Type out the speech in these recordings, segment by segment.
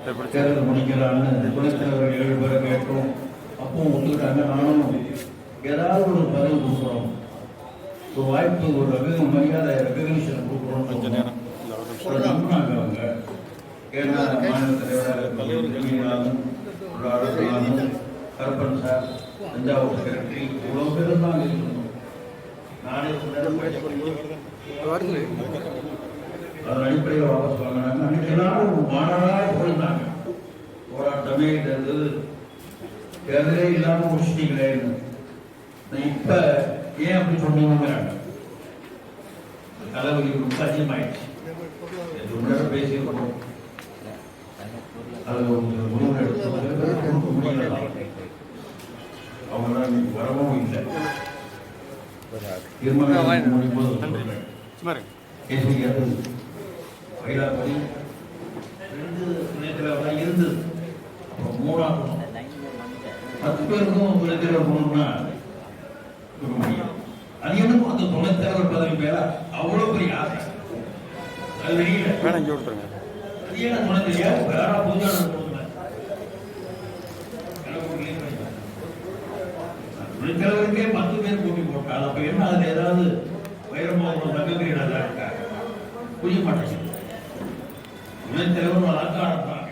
தேர்தல் முடிக்கலான்னு துணைத் தலைவர் 7 பேரை கேட்டோம். அப்பவும் ஒத்துக்கிட்டாங்க. நானும் ஏதாவது ஒரு பதவி கொடுக்குறோம், ஒரு வாய்ப்பு, ஒரு மரியாதை ரெகக்னிஷன் கொடுக்குறோம் நம்பினாங்க அவங்க. ஏன்னா மாநில தலைவராக கருப்பன் சார், தஞ்சாவூர் செக்ரட்டரி, இவ்வளவு பேர் தான் இருக்கணும். நானே அதன் அடிப்படையில் வாபஸ் வாங்கினாங்க. அன்னைக்கு எல்லாரும் மாணவராக போயிருந்தாங்க. போராட்டமே இருந்தது, தேர்தலே இல்லாம முடிச்சிட்டீங்களே. இப்ப ஏன் அப்படி சொன்னீங்க? தலைவலி ரொம்ப அதிகமாயிடுச்சு. பேசியிருக்கோம். அது முடிவு எடுத்து முடியல. அவங்களாம் இன்னைக்கு வரவும் இல்லை. தீர்மானம் முடியும்போது மயிலாப்பூரி 2 துணைத்தலைவராக இருந்தது. அப்புறம் 3ஆகும் 10 பேருக்கும் துணைத்தலைவர் போகணும்னா முடியும். அது எனக்கு அந்த துணைத்தலைவர் பதவி மேல அவ்வளவு பெரிய ஆசை. அது வெளியில அது ஏன் துணை தெரியாது. வேற புதுசாக துணைத்தலைவருக்கே 10 பேர் போட்டி போட்டால் அப்ப என்ன அதுல ஏதாவது வைரமாக நகர்கிறதா இருக்கா? புரிய மாட்டேங்குது. துணைத் தலைவர் அலங்காரம் தான்.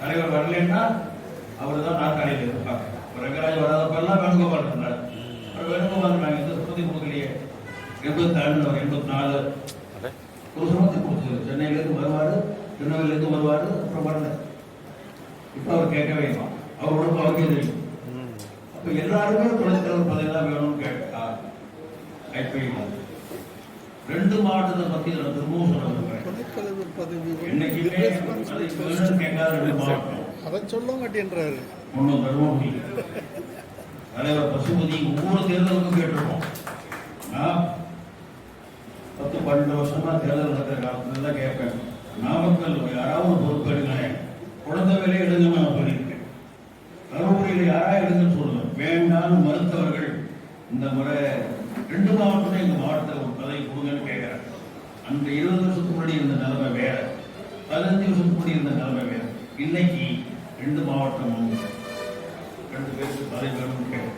தலைவர் வரலன்னா அவர் தான் நாற்காலியில் இருப்பாங்க. ரங்கராஜ் வராதப்பெல்லாம் வேணுகோபால் இருந்தார். வேணுகோபால் நாங்கள் எந்த சுமதி கொடுக்கலையே. 82 84 ஒரு சுமதி கொடுத்தது. சென்னையிலேருந்து வருவாரு, திருநெல்வேலியிலேருந்து வருவாரு. அப்புறம் வரல. இப்போ அவர் கேட்கவே இல்லை. அவரோட அவருக்கே தெரியும். அப்ப எல்லாருமே துணைத் தலைவர் பதவியெல்லாம் வேணும்னு கேட்டா ஐபிஐ 2 மாவட்டத்தை பத்தி நான் திரும்பவும் சொல்ல அதை சொல்ல மாட்டேன்றாரு. தருமபுரி தலைவர் பசுபதி ஒவ்வொரு தேர்தலுக்கும் கேட்டிருக்கோம். 10-12 வருஷமா தேர்தல் நடக்கிற காலத்துல தான் கேட்பேன். நாமக்கல் யாராவது பொறுப்பு எடுங்க, குழந்தை வேலையை எடுங்கன்னு நான் சொல்லியிருக்கேன். தருமபுரியில் யாரா எடுங்கன்னு சொல்லுங்க. வேண்டாம் மருத்துவர்கள் இந்த முறை 2 மாவட்டமே இந்த மாவட்டத்தில் ஒரு பதவி கொடுங்கன்னு கேட்கிறாங்க. அந்த 20 வருஷத்துக்கு முன்னாடி இருந்த நிலைமை வேற, 15 வருஷத்துக்கு முன்னாடி இருந்த நிலைமை வேற. இன்னைக்கு 2 மாவட்டமும் 2 பேருக்கு பதவி வேணும்னு கேட்க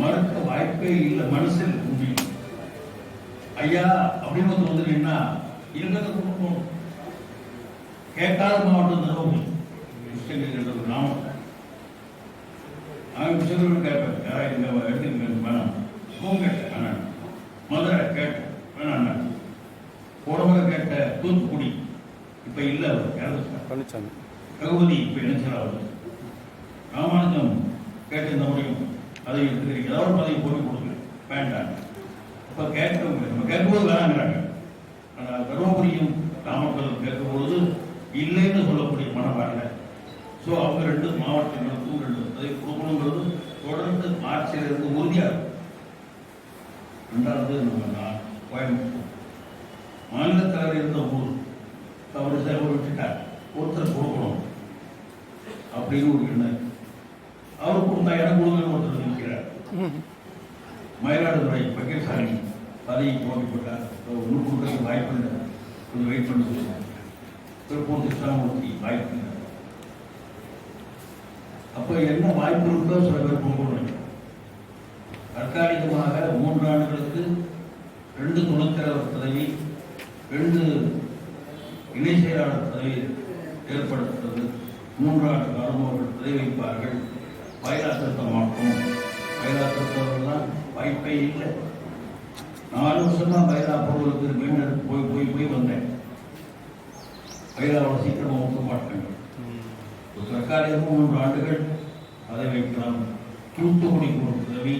மறுக்க வாய்ப்பே இல்லை. மனசில் முடியும். ஐயா அப்படின்னு வந்துட்டீங்கன்னா இருக்கிறத கொடுக்கணும். கேட்காத மாவட்டம் தருமபுரி, கிருஷ்ணகிரி நாமக்கல். அவன் கிருஷ்ணகிரி கேட்பேன், யாராவது எடுத்துக்க வேணாம். கேட்டேன் மதுரை கேட்டேன் வேணாம். உடம்புல கேட்ட தூத்துக்குடி இப்ப இல்ல, அவர் ரகுபதி இப்ப இணைச்சராவது. ராமானுஜம் கேட்டிருந்த முடியும் அதை எடுத்துக்கிறீங்க, ஏதாவது பதவி போட்டு கொடுங்க வேண்டாம். இப்ப கேட்கவங்க நம்ம கேட்கும்போது வேணாங்கிறாங்க. ஆனால் தருமபுரியும் நாமக்கல் கேட்கும்போது இல்லைன்னு சொல்லக்கூடிய மனம் வரல. ஸோ அவங்க 2 மாவட்டங்களுக்கும் 2 பதவி கொடுக்கணுங்கிறது தொடர்ந்து ஆட்சியிலிருந்து உறுதியாக இருக்கும். 2வது நம்ம கோயம்புத்தூர் மாநில தலைவர் இருந்த ஊர் தவறு சேவை விட்டுட்டார். ஒருத்தர் கொடுக்கணும் அப்படின்னு ஒரு எண்ணம். அவர் கொடுத்தா இடம் கொடுங்கன்னு ஒருத்தர் நிற்கிறார். மயிலாடுதுறை பக்கேசாமி பதவி போட்டி போட்டார். ஒன்று கொடுக்கறதுக்கு வாய்ப்பு இல்லை, கொஞ்சம் வெயிட் பண்ண சொல்லுவாங்க. திருப்பூர் கிருஷ்ணமூர்த்தி வாய்ப்பு இல்லை. அப்போ என்ன வாய்ப்பு இருக்கோ சில பேர் கொடுக்கணும். தற்காலிகமாக 3 ஆண்டுகளுக்கு 2 துணைத் தலைவர் பதவி, 2 இணை செயலாளர் பதவி ஏற்படுத்துவது. 3 ஆண்டு காலம் அவர்கள் பதவி வைப்பார்கள். பயிலா திருத்த மாட்டோம். பயிலா திருத்தவர்கள்லாம் வாய்ப்பே இல்லை. 4 வருஷமா பயிலா போடுவதற்கு மீண்டும் போய் வந்தேன். பயிலாவோட சீக்கிரமா ஒக்க மாட்டாங்க. தற்காலிகமாக 3 ஆண்டுகள் பதவி வைக்கலாம். தூத்துக்குடிக்கு ஒரு பதவி,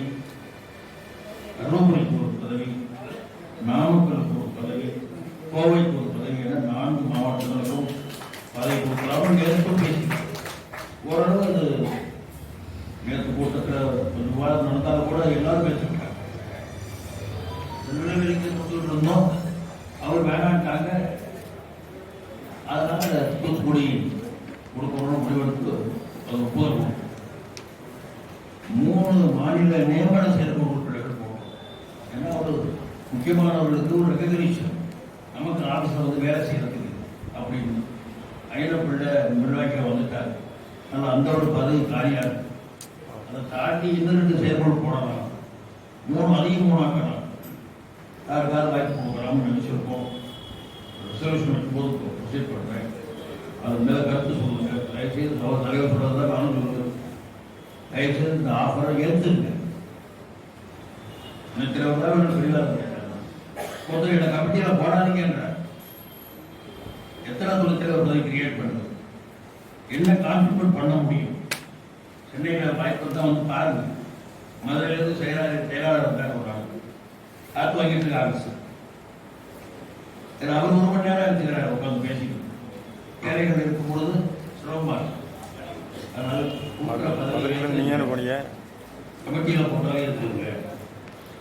தருமபுரிக்கு ஒரு பதவி, நாமக்கலுக்கு ஒரு பதவி, கோவைக்கு ஒரு பதவி என 4 மாவட்டங்களுக்கும் பதவி கொடுக்கலாம். நேற்று பேசி ஓரளவு அது நேற்று கூட்டத்தில் விவாதம் நடந்தாலும் கூட எல்லாரும் பேசிட்டாங்க. திருநெல்வேலிக்கு கொடுத்துட்டு இருந்தோம், அவர் வேணான்ட்டாங்க. அதனால தூத்துக்குடி கொடுக்கணும்னு முடிவெடுத்து அது ஒப்புதல். 3 மாநில நியமன செயற்குழு உறுப்பினர்கள் போகணும். ஏன்னா ஒரு முக்கியமானவர்களுக்கு ஒரு ரெகக்னிஷன், நமக்கு ஆஃபீஸில் வந்து வேலை செய்யறதுக்கு அப்படின்னு ஐநப்பிள்ளை நிர்வாகிக்க வந்துட்டார். ஆனால் அந்த ஒரு பதவி காலியாக இருக்கு. அதை தாண்டி இன்னும் 2 செயல்பாடு போடலாம், 3 அதிகமாக்கலாம், யாருக்காவது வாய்ப்பு கொடுக்கலாம்னு நினைச்சிருக்கோம். ரிசர்வேஷன் வைக்கும்போது ப்ரொசீட் பண்ணுறேன். அது மேலே கருத்து சொல்லுங்க. தயவுசெய்து தலைவர் சொல்கிறது தான் நானும் சொல்லுவேன். தயவுசெய்து இந்த ஆஃபரை ஏற்றுங்க. எனக்கு தெளிவாக ஒருத்தர் என்ன கமிட்டியில் போடாதீங்கன்ற எத்தனை தொழிற்சலைவர் பதவி கிரியேட் பண்ணுறது, என்ன கான்ட்ரிபியூட் பண்ண முடியும்? சென்னையில் வாய்ப்பு தான் வந்து பாருங்க. மதுரையிலிருந்து செயலாளர் இருக்கார் ஒரு ஆள், காத்து வாங்கிட்டு இருக்க ஆஃபீஸர். அவர் 1 மணி நேரம் எடுத்துக்கிறார் உட்காந்து பேசிக்கணும். வேலைகள் இருக்கும் பொழுது சிரமமாக இருக்கும். அதனால நீங்கள் போனீங்க கமிட்டியில் போட்டாலே எடுத்துங்க,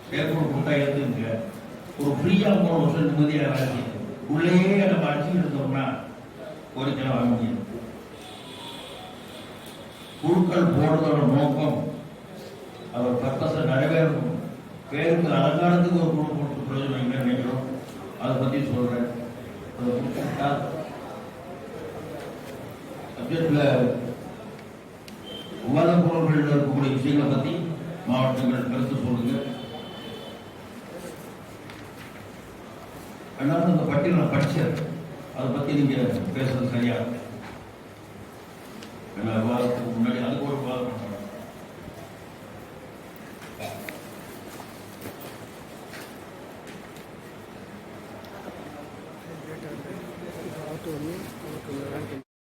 செயற்குழு போட்டா எடுத்துங்க. ஒரு ஃப்ரீயாக 3 வருஷம் நிம்மதியாக வேலை செய்யும். உள்ளேயே நம்ம அடிச்சுட்டு இருந்தோம்னா கோரிக்கை வாங்க முடியும். குழுக்கள் போடுறதோட நோக்கம் அவர் பர்பஸை நிறைவேறணும். பேருக்கு அலங்காரத்துக்கு ஒரு குழு போட்டு பிரயோஜனம் என்ன நினைக்கிறோம் அதை பற்றி சொல்கிறேன். சப்ஜெக்டில் விவாத பொருள்களில் இருக்கக்கூடிய விஷயங்களை பற்றி மாவட்டங்கள் கருத்து சொல்லுங்க. அதனால அந்த பட்டியல் நான் படித்தேன், அதை பற்றி நீங்கள் பேசுறது சரியா? விவாதத்துக்கு முன்னாடி அது